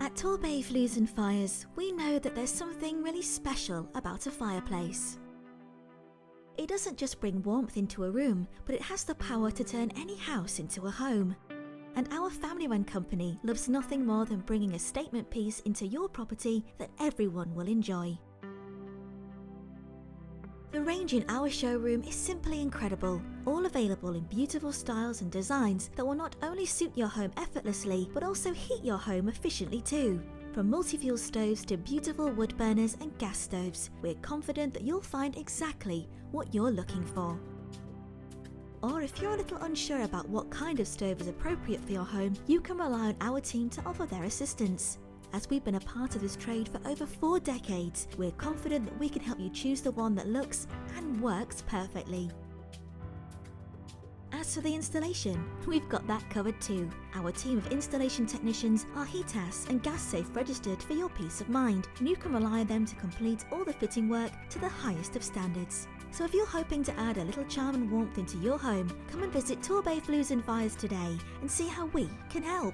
At Torbay Flues Fires, we know that there's something really special about a fireplace. It doesn't just bring warmth into a room, but it has the power to turn any house into a home. And our family-run company loves nothing more than bringing a statement piece into your property that everyone will enjoy. The range in our showroom is simply incredible, all available in beautiful styles and designs that will not only suit your home effortlessly, but also heat your home efficiently too. From multi-fuel stoves to beautiful wood burners and gas stoves, we're confident that you'll find exactly what you're looking for. Or if you're a little unsure about what kind of stove is appropriate for your home, you can rely on our team to offer their assistance. As we've been a part of this trade for over 4 decades, we're confident that we can help you choose the one that looks and works perfectly. As for the installation, we've got that covered too. Our team of installation technicians are HEATAS and gas safe registered for your peace of mind, and you can rely on them to complete all the fitting work to the highest of standards. So if you're hoping to add a little charm and warmth into your home, come and visit Torbay Flues Fires today and see how we can help.